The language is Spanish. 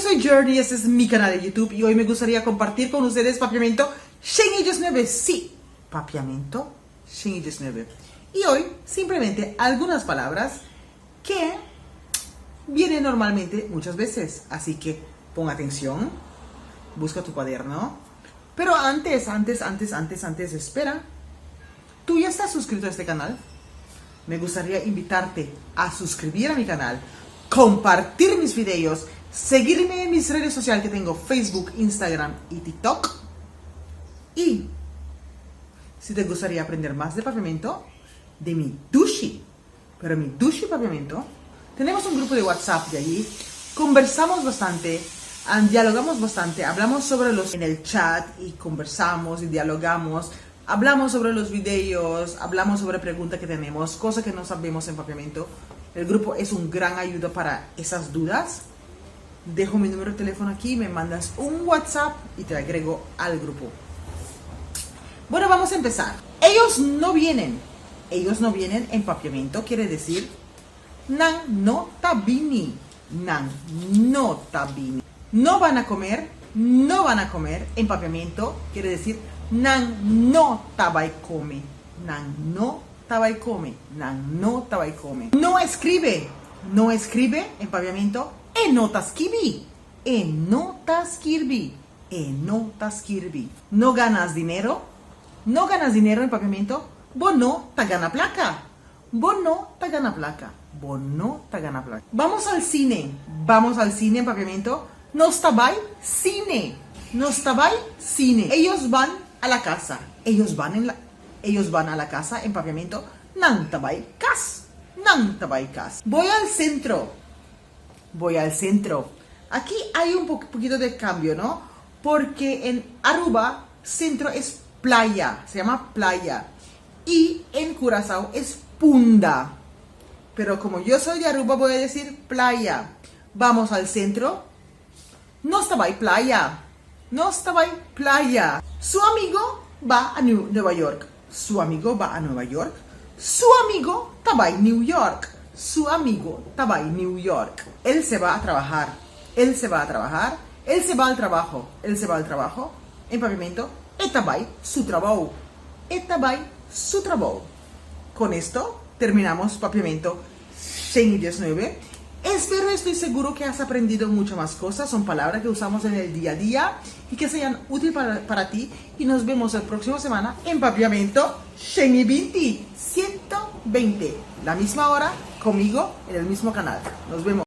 soy Journey, este es mi canal de YouTube y hoy me gustaría compartir con ustedes papiamento Shingi 9. Sí, papiamento Shingi 9. Y hoy simplemente algunas palabras que vienen normalmente muchas veces. Así que pon atención, busca tu cuaderno. Pero antes, espera. ¿Tú ya estás suscrito a este canal? Me gustaría invitarte a suscribir a mi canal, compartir mis videos, seguirme en mis redes sociales que tengo Facebook, Instagram y TikTok. Y si te gustaría aprender más de papiamento, de mi Dushi, pero mi Dushi papiamento, tenemos un grupo de WhatsApp de allí, conversamos bastante, dialogamos bastante, hablamos sobre los en el chat y conversamos y dialogamos. Hablamos sobre los videos, hablamos sobre preguntas que tenemos, cosas que no sabemos en papiamento. El grupo es un gran ayuda para esas dudas. Dejo mi número de teléfono aquí, me mandas un WhatsApp y te agrego al grupo. Bueno, vamos a empezar. Ellos no vienen en papiamento, quiere decir Nan no tabini. Nan no tabini. No van a comer en papiamento, quiere decir Nan no tabai come. Nan no tabai come. Nan no tabai come. No escribe en papiamento. Enotaskirbi. Enotaskirbi. Enotaskirbi. No ganas dinero en papiamento. Bono tagana placa. Bono tagana placa. Bono tagana placa. Vamos al cine en papiamento. Nostabai cine. Nostabai cine. Ellos van a la casa. Ellos van a la casa en papiamento. Nantabai kas. Nantabai kas. Voy al centro. Aquí hay un poquito de cambio, ¿no? Porque en Aruba, centro es playa. Se llama playa. Y en Curazao es punda. Pero como yo soy de Aruba, voy a decir playa. Vamos al centro. Nostabai playa. Nostabai playa. Su amigo va a Nueva York. Su amigo va a Nueva York. Su amigo tabai New York. Su amigo tabai New York. Él se va a trabajar. Él se va a trabajar. Él se va al trabajo. Él se va al trabajo. En papiamento. Etabai su trabajo. Etabai su trabajo. Con esto terminamos papiamento Shingi 9. Estoy seguro que has aprendido muchas más cosas. Son palabras que usamos en el día a día y que sean útiles para ti. Y nos vemos la próxima semana en papiamento Shingi 120. La misma hora, conmigo, en el mismo canal. Nos vemos.